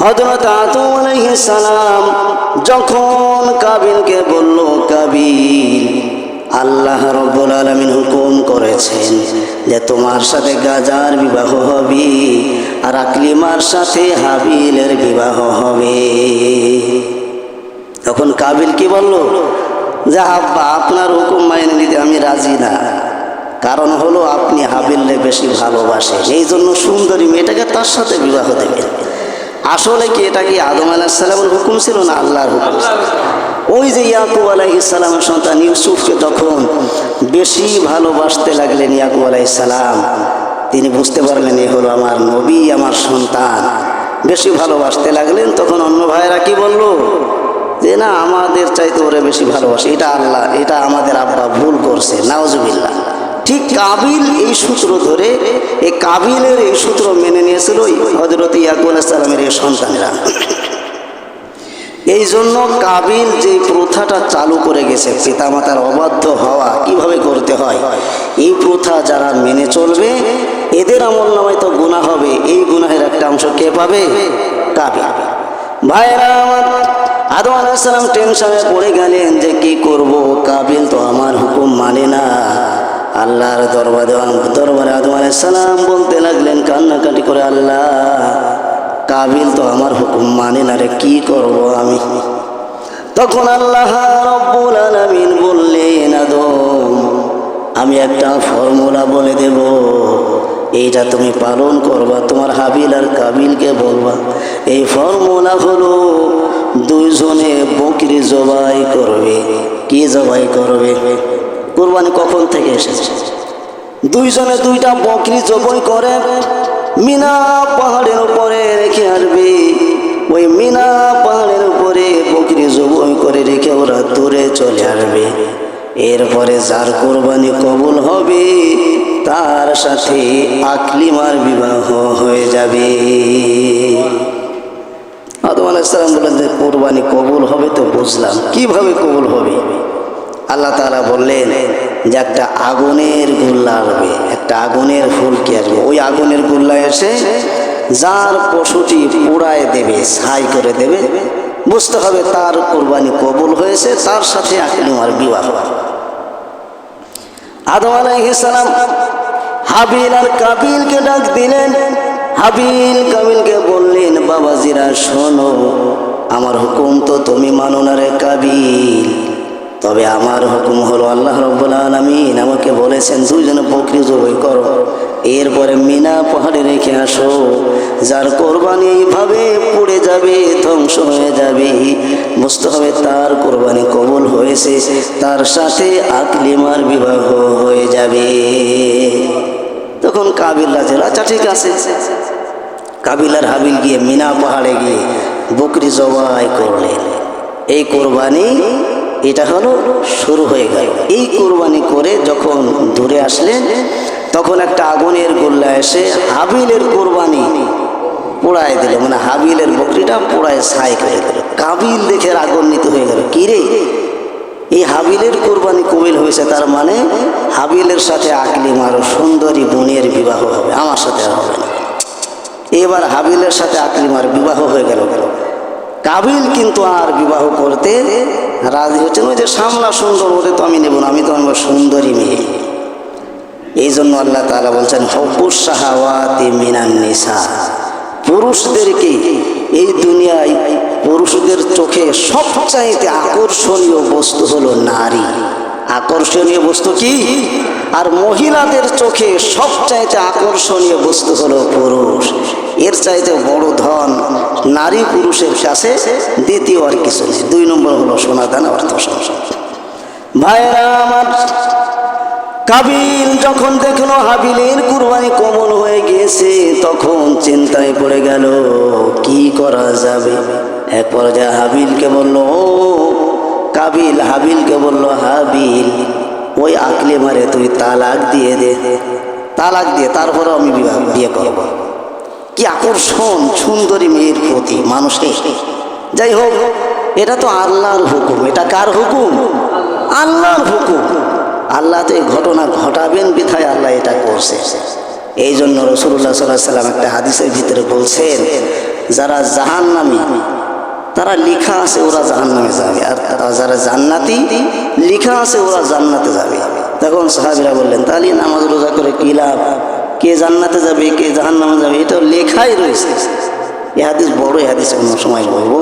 হযরত আদম আলাইহিস সালাম যখন কাবিলকে বলল, কাবিল, আল্লাহ রাব্বুল আলামিন হুকুম করেছেন যে তোমার সাথে গাজার বিবাহ হবে আর আকলিমার সাথে হাবিলের বিবাহ হবে। তখন কাবিল কি বলল, যে আব্বা, আপনার হুকুম মাইনে নিতে আমি রাজি না। কারণ হলো আপনি হাবিলকে বেশি ভালোবাসেন, এই জন্য সুন্দরী মেয়েটাকে তার সাথে বিবাহ দেবেন। আসলে কি এটা কি আদম আলাইহিস সালামের হুকুম ছিল না আল্লাহর হুকুম? ওই যে ইয়াকুব আলাইহিস সালামের সন্তান ইউসুফকে তখন বেশি ভালোবাসতে লাগলেন ইয়াকুব আলাইহিস সালাম, তিনি বুঝতে পারলেন এ হলো আমার নবী, আমার সন্তান, বেশি ভালোবাসতে লাগলেন। তখন অন্য ভাইয়েরা কি বলল, যে না, আমাদের চাইতে ওরে বেশি ভালোবাসে, এটা আল্লাহ, এটা আমাদের আব্বা ভুল করছে, নাউজুবিল্লাহ। ঠিক কাবিল এই সূত্র ধরে, এই কাবিলের এই সূত্র মেনে নিয়েছিল হযরত ইয়াকুব আলাইহিস সালামের এই সন্তানেরা। এই জন্য কাবিল যে প্রথাটা চালু করে গেছে, পিতামাতার অবাধ্য হওয়া কিভাবে করতে হয়, এই প্রথা যারা মেনে চলবে এদের আমলনামায় তো গুনাহ হবে। এই গুনাহের একটা অংশ কে পাবে? কাবিল। ভাইরা আমার, আদম আলাইহিস সালাম টেনশনে পড়ে গেলেন যে কি করব, কাবিল তো আমার হুকুম মানে না। আল্লাহর দরবারে আদম আলাইহিস সালাম বলতে লাগলেন কান্নাকাটি করে, আল্লাহ, কাবিল তো আমার হুকুম মানে না রে, কি করব আমি? তখন আল্লাহ রাব্বুল আলামিন বললেন, আদম, আমি একটা ফর্মুলা বলে দেব, এইটা তুমি পালন করবা, তোমার হাবিল আর কাবিলকে বলবা। এই ফর্মুলা হলো দুইজনে বকরি জবাই করবে। কি জবাই করবে? কুরবানি কখন থেকে এসেছে? দুইজনে দুইটা বকরি জবাই করে মিনা পাহাড়ের উপরে রেখে আসবে। ওই মিনা পাহাড়ের উপরে বকরি জবাই করে রেখে ওরা দূরে চলে আসবে। এরপরে যার কোরবানি কবুল হবে তার সাথে আকলিমার বিবাহ হয়ে যাবে। আদম আলাইহিস সালাম বললেন যে কোরবানি কবুল হবে তো বুঝলাম, কিভাবে কবুল হবে? আল্লাহ তাআলা বললেন যে একটা আগুনের গুল্লা আসবে, একটা আগুনের ফুলকি আসবে। ওই আগুনের গুল্লা এসে যার পশুটি পোড়ায় দেবে, ছাই করে দেবে, বুঝতে হবে তার কোরবানি কবুল হয়েছে, তার সাথে আকলিমার বিবাহ। আদম আলাইহিস সালাম হাবিল আর কাবিলকে ডাক দিলেন। হাবিল কাবিলকে বললেন, বাবাজিরা শোনো, আমার হুকুম তো তুমি মানো না রে কাবিল, তবে আমার হুকুম হলো আল্লাহ রাব্বুল আলামিন আমাকে বলেছেন দুইজনে বকরি জবাই করো, এরপরে মিনা পাহাড়ে রেখে আসো। যার কোরবানি এইভাবে পড়ে যাবে, ধ্বংস হয়ে যাবে, বুঝতে হবে তার কোরবানি কবুল হয়েছে, তার সাথে আকলিমার বিবাহ হয়ে যাবে। তখন কাবিল রাজা, আচ্ছা ঠিক আছে। কাবিল আর হাবিল গিয়ে মিনা পাহাড়ে গিয়ে বকরি জবাই করলেন। এই কোরবানি এটা হলো শুরু হয়ে গেল। এই কোরবানি করে যখন দূরে আসলেন তখন একটা আগুনের গোল্লা এসে হাবিলের কোরবানি পোড়ায় দিল, মানে হাবিলের বকরিটা পোড়ায় ছাই করে দিল। কাবিল দেখে রাগান্বিত হয়ে গেল, কি রে, এই হাবিলের কোরবানি কবুল হয়েছে, তার মানে হাবিলের সাথে আকলিমার সুন্দরী বোনের বিবাহ হবে, আমার সাথে আর হবে না। এবার হাবিলের সাথে আকলিমার বিবাহ হয়ে গেল। কাবিল কিন্তু আর বিবাহ করতে রাজি হচ্ছেন। ওই যে সামলা সুন্দর, ওরে তো আমি নেব না, আমি তো আমার সুন্দরী মেয়ে। এই জন্য আল্লাহ তাআলা বলছেন, হুব্বুস শাহাওয়াতি মিনান নিসা, পুরুষদেরকে এই দুনিয়ায় পুরুষদের চোখে সবচাইতে আকর্ষণীয় বস্তু হলো নারী। আকর্ষণীয় বস্তু কি? আর মহিলাদের চোখে সবচাইতে আকর্ষণীয় বস্তু হলো পুরুষ। এর চাইতে বড় ধন নারী পুরুষের কাছে দ্বিতীয় আর কিছু নেই। 2 নম্বর হলো সোনা দানা অর্থ সংসার। ভাইরা আমার, কাবিল যখন দেখলো হাবিলের কুরবানি কবুল হয়ে গিয়েছে তখন চিন্তায় পড়ে গেল কি করা যাবে। এক পর্যায়ে হাবিলকে বলল, ও কাবিল হাবিলকে বলল, হাবিল, ওই আকলিমারে তুই তালাক দিয়ে দে, তালাক দিয়ে তারপরে আমি বিয়ে করব। কি আকর্ষণ সুন্দরী মেয়ের প্রতি মানুষের। যাই হোক, এটা তো আল্লাহর হুকুম। এটা কার হুকুম? আল্লাহর হুকুম। আল্লাহ তো এই ঘটনা ঘটাবেন বিধায় আল্লাহ এটা করছে। এই জন্য রাসূলুল্লাহ সাল্লাল্লাহু আলাইহি ওয়াসাল্লাম একটা হাদিসের ভিতরে বলছেন, যারা জাহান্নামী তারা লেখা আছে ওরা জাহান্নামে যাবে, আর তারা যারা জান্নাতি লেখা আছে ওরা জান্নাতে যাবে। তখন সাহাবীরা বললেন, তাহলে নামাজ রোজা করে কি লাভ? কে জান্নাতে যাবে কে জাহান্নামে যাবে এটা লেখাই রয়েছে। এ হাদিস বড় হাদিস, অন্য সময় বলবো।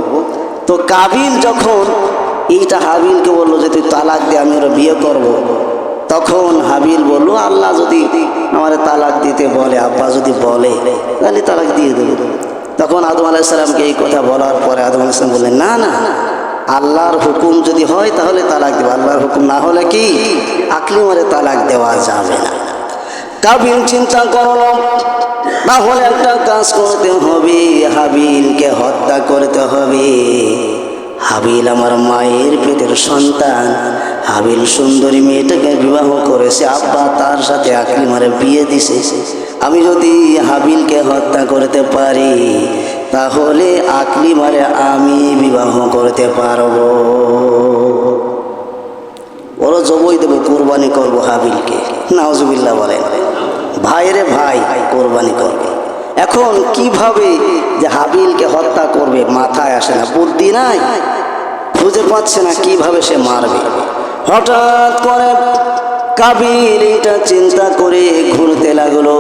তো কাবিল যখন এইটা হাবিলকে বললো যে তুই তালাক দিয়ে আমি ওরা বিয়ে করব, তখন হাবিল বললো আল্লাহ যদি আমার তালাক দিতে বলে, আব্বা যদি বলে তাহলে তালাক দিয়ে দেবো। তখন আদম আলাইহিস সালামকে এই কথা বলার পরে আদম আলাইহিস সালাম বললেন, না না, আল্লাহর হুকুম যদি হয় তাহলে তালাক দেবো, আল্লাহর হুকুম না হলে কি আকলি মারে তালাক দেওয়া যাবে না। কাবিল চিন্তা করল, তাহলে একটা কাজ করতে হবে, হাবিলকে হত্যা করতে হবে। হাবিল আমার মায়ের পেটের সন্তান, হাবিল সুন্দরী মেয়েটাকে বিবাহ করেছে, আব্বা তার সাথে আকলিমারে বিয়ে দিছে। আমি যদি হাবিলকে হত্যা করতে পারি তাহলে আকলিমারে আমি বিবাহ করতে পারবো, ওরা জবই দেবো, কোরবানি করবো হাবিলকে। নাউজুবিল্লাহ বলেন, ভাইরে ভাই কোরবানি করবে। এখন কিভাবে যে হাবিলকে হত্যা করবে মাথায় আসে না, বুদ্ধি নাই, খুঁজে পাচ্ছে না কিভাবে সে মারবে। হঠাৎ করে কাবিল এটা চিন্তা করে ঘুরতে লাগলো।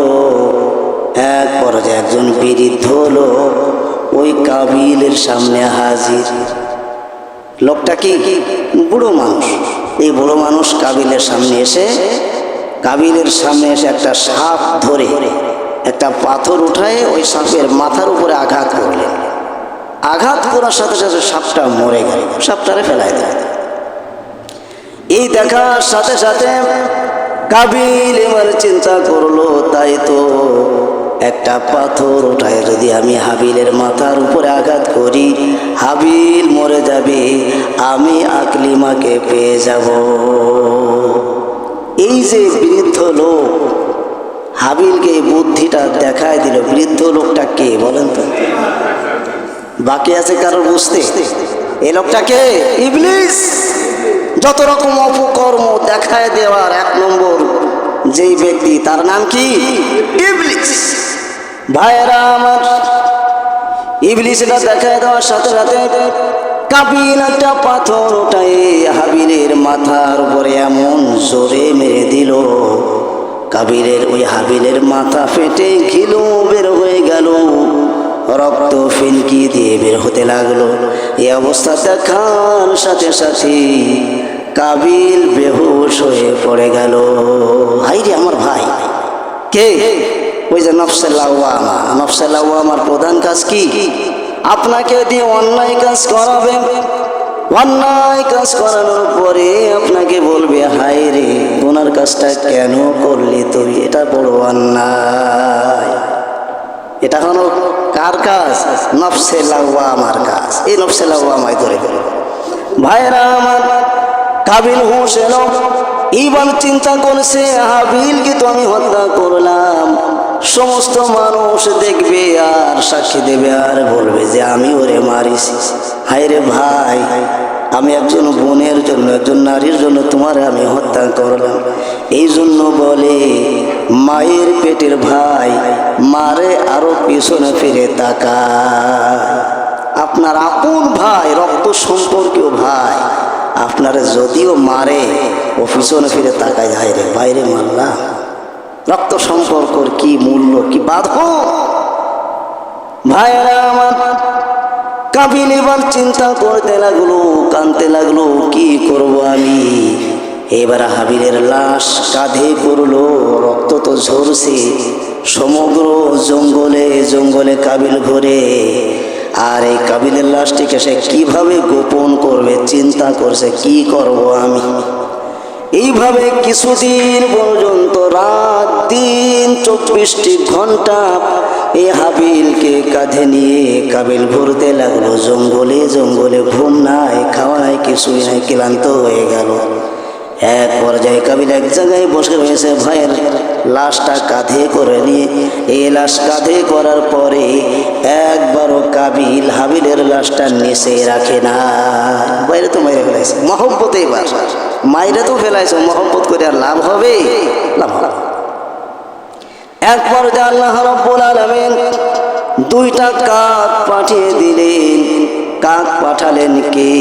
এক পর্যায়ে একজন বৃদ্ধ লোক ওই কাবিলের সামনে হাজির। লোকটা কি বুড়ো মানুষ। এই বুড়ো মানুষ কাবিলের সামনে এসে একটা সাপ ধরে একটা পাথর উঠায় ওই সাপের মাথার উপরে আঘাত করলেন। আঘাত করার সাথে সাথে সাপটা মরে গেল, সাপটারে ফেলায় দেয়। এই দেখার সাথে সাথে কাবিল এবার চিন্তা করলো, তাই তো একটা পাথর উঠায় যদি আমি হাবিলের মাথার উপরে আঘাত করি হাবিল মরে যাবে, আমি আকলিমাকে পেয়ে যাব। এই যে বৃদ্ধ লোক হাবিলকে এই বুদ্ধিটা দেখায় দিল, বৃদ্ধ লোকটা কে বলেন তো? বাকি আছে কারো বুঝতে? এই লোকটা কে? ইবলিস। যত রকম অপকর্ম দেখায় দেওয়ার এক নম্বর যেই ব্যক্তি তার নাম কি? ইবলিস। ভাইরা আমার, ইবলিস এটা দেখায় দেওয়ার সাথে সাথে কাবিল একটা পাথর ওঠায় হাবিলের মাথার উপরে এমন জোরে মেরে দিল, কাবিলের ওই হাবিলের মাথা ফেটে ঘিলু বের হয়ে গেল, রক্ত ফিনকি দিয়ে বের হতে লাগলো। এই অবস্থা দেখার সাথে সাথে কাবিল বেহুশ হয়ে পড়ে গেল। হাইরে আমার ভাই কে? ওই যে নফসে লাওয়ামা। নফসে লাওয়ামার প্রধান কাজ কি? আপনাকে দিয়ে অন্যায় কাজ করাবে, অন্যায় কাজ করানোর পরে আপনাকে বলবে হায় রে ওনার কাজটা কেন করলি তুই, এটা বড় অন্যায়। এটা হলো কার কাজ? নফসে লাওয়ামার কাজ। এই নফসে লাওয়ামায় ধরে ফেলবে। ভাইরা আমার, কাবিল হুঁশ এলো, এইবার চিন্তা করছে হাবিলকে তো আমি হত্যা করলাম, সমস্ত মানুষ দেখবে আর সাক্ষী দেবে আর বলবে যে আমি ওরে মারিছি। হায় রে ভাই, আমি একজন বোনের জন্য, একজন নারীর জন্য তোমারে আমি হত্যা করলাম। এই জন্য বলে মায়ের পেটের ভাই মারে আরো পিছনে ফিরে তাকায়। আপনার আপন ভাই, রক্ত সম্পর্কীয় ভাই আপনারে যদিও মারে ও পিছনে ফিরে তাকায়, হায় রে বাইরে মারলাম। রক্ত সম্পর্কর কি মূল্য, কি বাঁধন। ভাইয়েরা আমার, কাবিল এবার চিন্তা করতে লাগলো, কাঁদতে লাগলো, কি করব আমি। এবার হাবিলের লাশ কাঁধে করলো, রক্ত তো ঝরছে, সমগ্র জঙ্গলে জঙ্গলে কাবিল ঘুরে। আর এই কাবিলের লাশটিকে সে কিভাবে গোপন করবে চিন্তা করছে, কি করব আমি। এইভাবে কিছুদিন পর্যন্ত রাত দিন 24টি ঘন্টা এই হাবিলকে কাঁধে নিয়ে কাবিল ঘুরতে লাগলো জঙ্গলে জঙ্গলে। ঘুম নাই, খাওয়া নাই, কিছুই নাই, ক্লান্ত হয়ে গেল। এক পর্যায়ে কাবিল এক জায়গায় বসে রয়েছে, ভাইয়ের লাশটা কাঁধে করে নিয়ে। এই লাশ কাঁধে করার পরে একবারও কাবিল হাবিলের লাশটা নিচে রাখে না। বাইরে তো মাইরে ফেলাইছে মহব্বতে, এবার মাইরে তো ফেলাইছে, মহব্বত করে আর লাভ হবে? লাভ হবে। এক পর্যায়ে আল্লাহ রাব্বুল আলামিন দুইটা কাক পাঠিয়ে দিলেন। কাক পাঠালেন কে?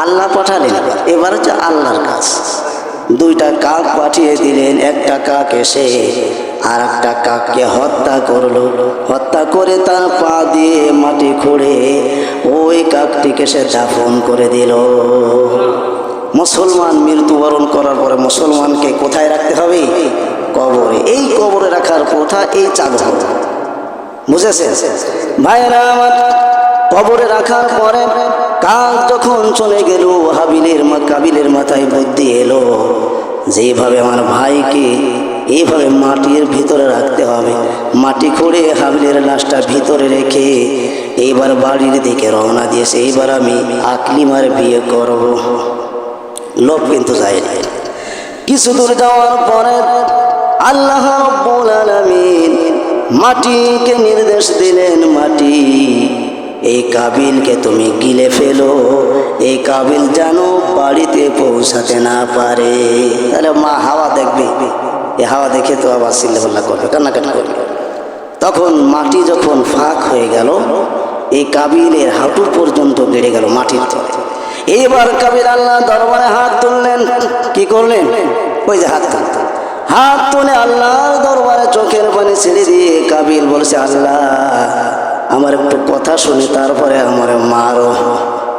আল্লাহ পাঠালেন। এবার হচ্ছে আল্লাহর কাজ। দুইটা কাক পাঠিয়ে দিলেন। একটা কাক এসে আর একটা কাককে হত্যা করলো। হত্যা করে তার পা দিয়ে মাটি খুঁড়ে ওই কাকটিকে সে দাফন করে দিল। মুসলমান মৃত্যুবরণ করার পরে মুসলমানকে কোথায় রাখতে হবে? কবরে। এই কবরে রাখার প্রথা এই চালু হবে, বুঝেছেন ভাইরা আমার? কবরে রাখার পরে কাক যখন চলে গেল, কাবিলের মাথায় বুদ্ধি এলো, যেভাবে আমার ভাইকে এইভাবে মাটির ভিতরে রাখতে হবে। মাটি খুঁড়ে হাবিলের লাশটা ভিতরে রেখে এইবার বাড়ির দিকে রওনা দিয়েছে। এইবার আমি আকলিমার বিয়ে করব। লোক কিন্তু যায়নি। কিছু দূর যাওয়ার পরে আল্লাহ রাব্বুল আলামিন মাটিকে নির্দেশ দিলেন, মাটি এই কাবিলকে তুমি গিলে ফেলো, এই কাবিল যেন বাড়িতে পৌঁছাতে না পারে। তাহলে মা হাওয়া দেখবে, এই হাওয়া দেখে তো আবার চিল্লাপাল্লা করবে, কান্নাকাটি করবে। তখন মাটি যখন ফাঁক হয়ে গেল, এই কাবিলের হাঁটু পর্যন্ত বেড়ে গেল মাটির তলে। এইবার কাবিল আল্লাহ দরবারে হাত তুললেন। কি করলেন? ওই যে হাত তুলে আল্লাহর দরবারে চোখের পানি ছেড়ে দিয়ে কাবিল বলছে, আল্লাহ আমার একটু কথা শুনে তারপরে আমার মারো।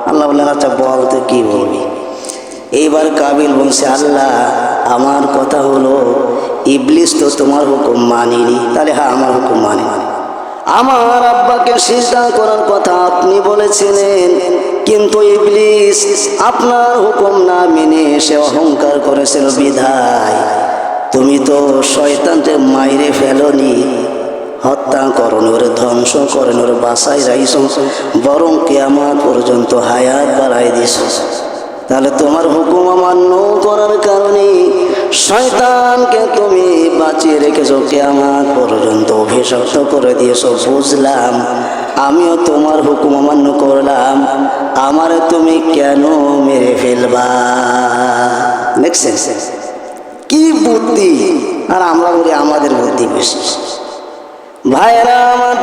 আল্লাহ বললেন, আচ্ছা বল তো কি বলবি? এইবার কাবিল বলছে, আল্লাহ আমার কথা হলো ইবলিস তো তোমার হুকুম মানিনি। তাহলে হ্যাঁ, আমার হুকুম মানিনি। আমার আব্বাকে সিজদা করার কথা আপনি বলেছিলেন, কিন্তু ইবলিস আপনার হুকুম না মেনে সে অহংকার করেছিল বিধায় তুমি তো শয়তানকে মাইরে ফেলনি, হত্যা করনি, ওরে ধ্বংস করেন, ওরে বাসায় রাইছ, বরং কিয়ামত পর্যন্ত হায়াত বাড়াই দিছ। তাহলে তোমার হুকুম অমান্য করার কারণে শয়তানকে তুমি বাঁচিয়ে রেখেছো, কিয়ামত পর্যন্ত অভিশপ্ত করে দিয়েছো। বুঝলাম, আমিও তোমার হুকুম অমান্য করলাম, আমারে তুমি কেন মেরে ফেলবা? দেখছেন কি বুদ্ধি! আর আমরা বলি আমাদের বুদ্ধি বেশি। ভাইরা আমার,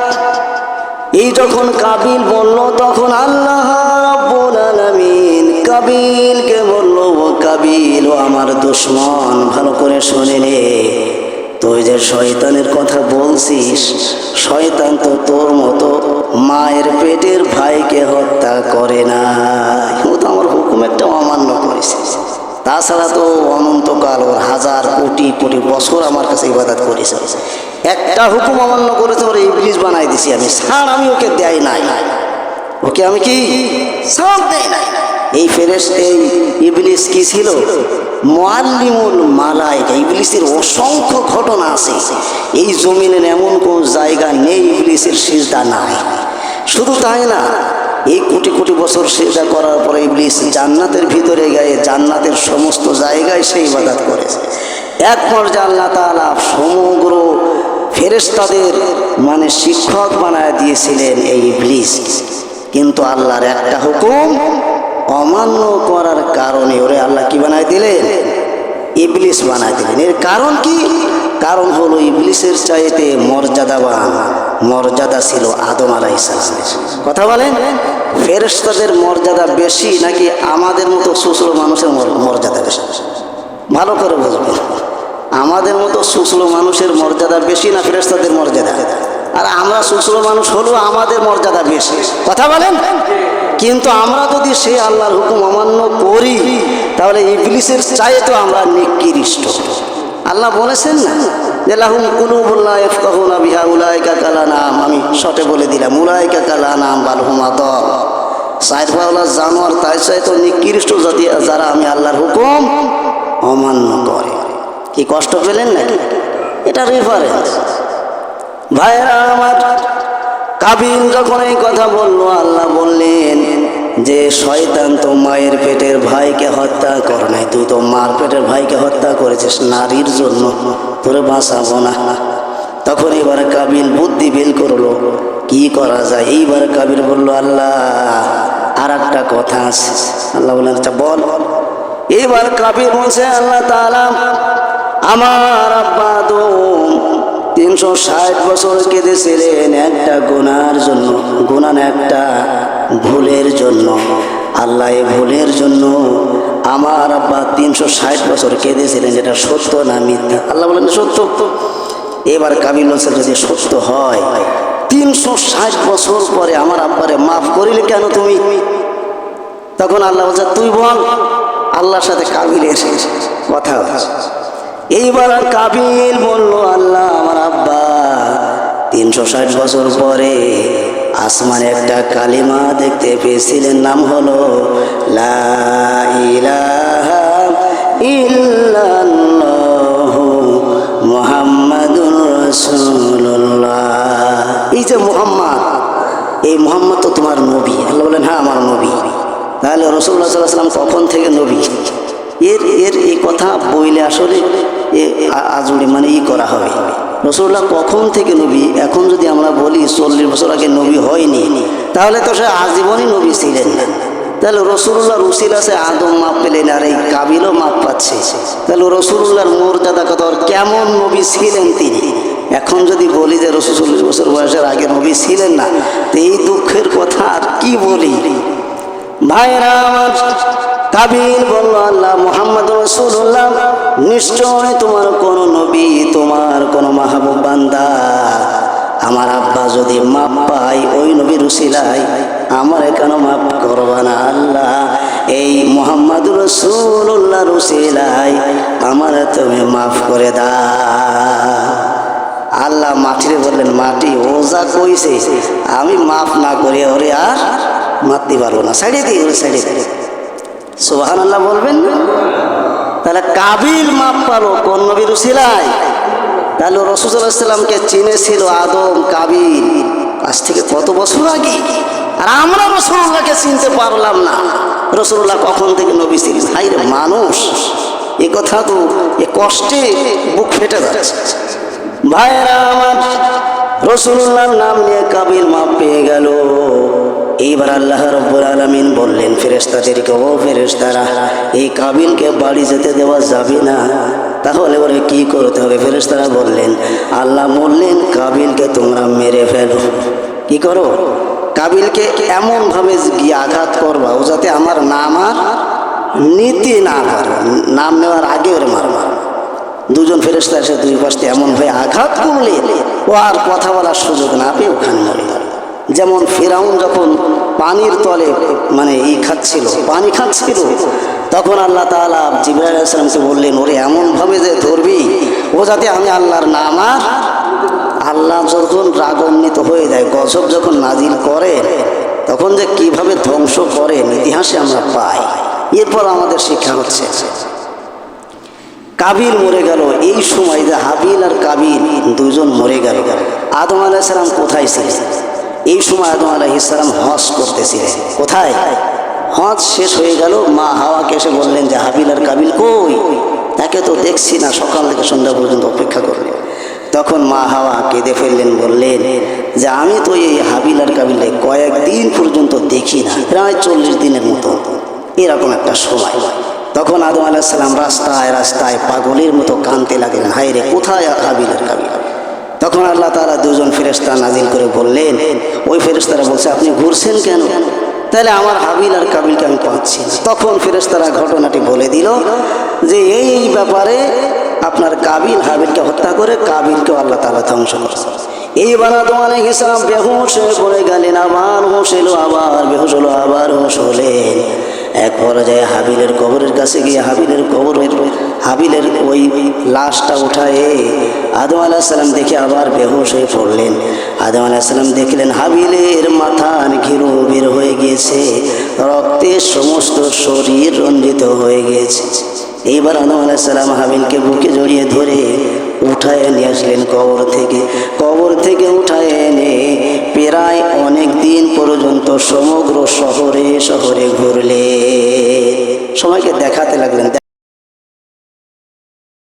এই যখন কাবিল বলল, তখন আল্লাহ রাব্বুল আলামিন কাবিলকে বলল, ও কাবিল, ও আমার দুশমন, ভালো করে শুনে নে। তুই যে শয়তানের কথা বলছিস, শয়তান তো তোর মতো মায়ের পেটের ভাইকে হত্যা করে না, ও তো আমার হুকুম একটা অমান্য করেছে। তাছাড়া তো অনন্তকাল ওর হাজার কোটি কোটি বছর আমার কাছে ইবাদত করেছে। একটা হুকুম অমান্য করেছে, ওর ইবলিস বানাই দিছি আমি। ছাড় আমি ওকে দেয় নাই, ওকে আমি কি ছাড় দেয় নাই। এই এই ইবলিস কি ছিল? মুআল্লিমুল মালায়েকা। ইবলিসের অসংখ্য ঘটনা আছে। এই জমিনের এমন কোন জায়গা নেই ইবলিসের সিজদা নাই। শুধু তাই না, এই কোটি কোটি বছর সিজদা করার পরে ইবলিস জান্নাতের ভিতরে গিয়ে জান্নাতের সমস্ত জায়গায় সে ইবাদত করেছে। এক পর্যায়ে আল্লাহ তাআলা সমগ্র ফেরেশতাদের শিক্ষক বানায় দিয়েছিলেন এই ইবলিস। কিন্তু আল্লাহর একটা হুকুম অমান্য করার কারণে ওরে আল্লাহ কি বানায় দিলেন? ইবলিস বানায় দিলেন। এর কারণ কি? কারণ হলো ইবলিসের চাইতে মর্যাদা ছিল আদম আলাইহিস সালামের। কথা বলেন, ফেরেশতাদের মর্যাদা বেশি নাকি আমাদের মতো সুসলো মানুষের মর্যাদা বেশি? ভালো করে বুঝবেন, আমাদের মতো সুসলো মানুষের মর্যাদা বেশি না ফেরেশতাদের মর্যাদা? আর আমরা সুসলো মানুষ হলো আমাদের মর্যাদা বেশি। কথা বলেন। কিন্তু আমরা যদি সেই আল্লাহর হুকুম অমান্য করি, তাহলে ইবলিসের চাইতে আমরা নিকৃষ্ট। আল্লাহ বলেছেন না যে লাহুম কুলুবুন লা ইয়াফকাহুনা বিহা উলাইকা কালানাম। আমি শর্টে বলে দিলাম, উলাইকা কালানাম বাল হুম আদাল। সাইদওয়ালা জানোয়ার তাই চাইতে নিকৃষ্ট জাতি যারা আমি আল্লাহর হুকুম অমান্য করে। কি কষ্ট পেলেন নাকি? এটা রেফারেন্স। ভাইরা আমার, কাবিল যখন এই কথা বললো, আল্লাহ বললেন যে শয়তান তো মায়ের পেটের ভাইকে হত্যা করে নাই, তুই তো মার পেটের ভাইকে হত্যা করেছিস নারীর জন্য, তোরে বাঁচাবো না। তখন এবার কাবিল বুদ্ধি বের করলো, কি করা যায়। এইবার কাবিল বলল, আল্লাহ আর একটা কথা আছে। আল্লাহ বললেন, আচ্ছা বল। এবার কাবিল বলছে, আল্লাহ তাআলা আমার আব্বা আদম 360 বছর কেঁদেছিলেন একটা গুনার জন্য, গুনাহ না, একটা ভুলের জন্য। আল্লাহ এই ভুলের জন্য আমার আব্বা 360 বছর কেঁদেছিলেন। যেটা সত্য না মিথ্যা? আল্লাহ বলেন সত্য। এবার কাবিল বলছে যদি সত্য হয় 360 বছর পরে আমার আব্বারে মাফ করিলে কেন তুমি? তখন আল্লাহ বলছে তুই বল। আল্লাহর সাথে কাবিলের কথা। এইবার কাবিল বলল, আল্লাহ আমার আব্বা 360 বছর পরে আসমানে একটা কালিমা দেখতে পেয়েছিলেন, নাম হলো লা ইলাহা ইল্লাল্লাহু মুহাম্মাদুর রাসূলুল্লাহ। এই যে মুহাম্মদ, এই মুহাম্মদ তো তোমার নবী। আল্লাহ বলেন হ্যাঁ আমার নবী। তাহলে রাসূলুল্লাহ সাল্লাল্লাহু আলাইহি ওয়াসাল্লাম কখন থেকে নবী? এর এই কথা বইলে আসলে আজুড়ে মানে করা হবে। রাসূলুল্লাহ কখন থেকে নবী? এখন যদি আমরা বলি 40 বছর আগে নবী হয়নি, তাহলে তো সে আজীবনই নবী ছিলেন না। তাহলে রাসূলুল্লাহর উসিলা আছে আদম মাপ পেলেন, আর এই কাবিলও মাপ পাচ্ছে। তাহলে রাসূলুল্লাহর মর্যাদা কত, কেমন নবী ছিলেন তিনি। এখন যদি বলি যে রাসূল 40 বছর বয়সের আগে নবী ছিলেন না, তো এই দুঃখের কথা আর কি বলি। ভাইরা আমার, কাবিল বলল, আল্লাহ মুহাম্মদ রাসূলুল্লাহ নিশ্চয় তোমার কোন নবী, তোমার কোন মাহবুব বান্দা আমার আব্বা যদি মাপ পাই ওই নবীর উসিলায়, আমার কেন মাপ করবা না? আল্লাহ এই মুহাম্মদ রাসূলুল্লাহর উসিলায় আমার তুমি মাফ করে দাও। আল্লাহ মাটিরে বললেন, মাটি ও যা কইছে আমি মাফ না করে ওরে আর মারতে পারবো না, ছাড়িয়ে দিই, ওরে ছাড়িয়ে দিই। সুবহানাল্লাহ বলবেন। তাহলে কাবিল মাপ পালো কোন নবীর উসিলায়? তাহলে রাসূল সাল্লাল্লাহু আলাইহি ওয়াসাল্লামকে চিনেছিল আদম, কাবিল আজ থেকে কত বছর আগে, আর আমরা রাসূলুল্লাহকে চিনতে পারলাম না। রাসূলুল্লাহ কখন থেকে নবী ছিলেন? হাই রে মানুষ, এ কথা তো এ কষ্টে বুক ফেটে যাচ্ছে। ভাইরা আমার, রাসূলুল্লাহর নাম নিয়ে কাবিল মাপ পেয়ে গেল। এইবার আল্লাহ রাব্বুল আলামিন বললেন ফেরেশতাদেরকে, ও ফেরেশতারা এই কাবিলকে বাড়ি যেতে দেওয়া যাবে না, তাহলে ওরে কি করতে হবে? ফেরেশতারা বললেন, আল্লাহ বললেন কাবিলকে তোমরা মেরে ফেলো। কি করো? কাবিলকে এমন ভাবে গিয়ে আঘাত করবা ও যাতে আমার নাম আর নিতে না পারে, নাম নেওয়ার আগে ওরে মারবা। দুজন ফেরেশতা এসে দুই পাশে এমন ভাবে আঘাত করলে ও আর কথা বলার সুযোগ না পেয়ে ওখানে মরে গেল। যেমন ফিরাউন যখন পানির তলে মানে পানি খাচ্ছিল, তখন আল্লাহ তাআলা জিবরাইল আলাইহিস সালামকে বললেন, ওরে এমন ভাবে যে ধরবি ও যাতে আমি আল্লাহর নাম আর, আল্লাহ যখন রাগান্বিত হয়ে যায়, গজব যখন নাজিল করে, তখন যে কিভাবে ধ্বংস করেন ইতিহাসে আমরা পাই। এরপর আমাদের শিক্ষা হচ্ছে কাবিল মরে গেল। এই সময় যে হাবিল আর কাবিল দুজন মরে গেল, আদম আলাইহিস সালাম কোথায় ছিলেন? এই সময় আদম আলাইহিস সালাম হজ করতেছিলেন। কোথায়? হজ শেষ হয়ে গেল, মা হাওয়াকে এসে বললেন যে হাবিল আর কাবিল কই? তাকে তো দেখছি না, সকাল থেকে সন্ধ্যা পর্যন্ত অপেক্ষা করলেন। তখন মা হাওয়া কেঁদে ফেললেন, বললেন যে আমি তো এই হাবিল আর কাবিলে কয়েকদিন পর্যন্ত দেখি না, প্রায় 40 দিনের মতো, এরকম একটা সময়। তখন আদম আলাইহিস সালাম রাস্তায় রাস্তায় পাগলের মতো কাঁদতে লাগলেন, হায় রে কোথায় হাবিল আর কাবিল? তখন আল্লাহ তাআলা দুজন ফেরেশতা নাজিল করে বললেন, ওই ফেরেশতারা বলছে আপনি ঘুরছেন কেন? তাহলে আমার হাবিল আর কাবিলকে আমি পাচ্ছি না। তখন ফেরেশতারা ঘটনাটি বলে দিল যে এই ব্যাপারে আপনার কাবিল হাবিলকে হত্যা করে কাবিলকেও আল্লাহ তাআলা ধ্বংস করেছে। এইবার আদম আলাইহিস সালাম বেহুশ হয়ে পড়ে গেলেন, আবার হুঁশ এলো, আবার বেহুশ হলো, আবার হুঁশ হলেন। এক পর্যায়ে হাবিলের কবরের কাছে গিয়ে হাবিলের ওই লাশটা উঠায় আদম আলাইহিস সালাম দেখে আবার বেহুশ হয়ে পড়লেন। আদম আলাইহিস সালাম দেখলেন হাবিলের মাথার ঘিরু বের হয়ে গিয়েছে, রক্তে সমস্ত শরীর রঞ্জিত হয়ে গিয়েছে। এইবার আদম আলাইহিস সালাম হাবিলকে বুকে জড়িয়ে ধরে উঠায় নিয়ে আসলেন কবর থেকে উঠায় এনে প্রায় অনেক দিন পর্যন্ত সমগ্র শহরে ঘুরলে, সময়কে দেখাতে লাগলেন।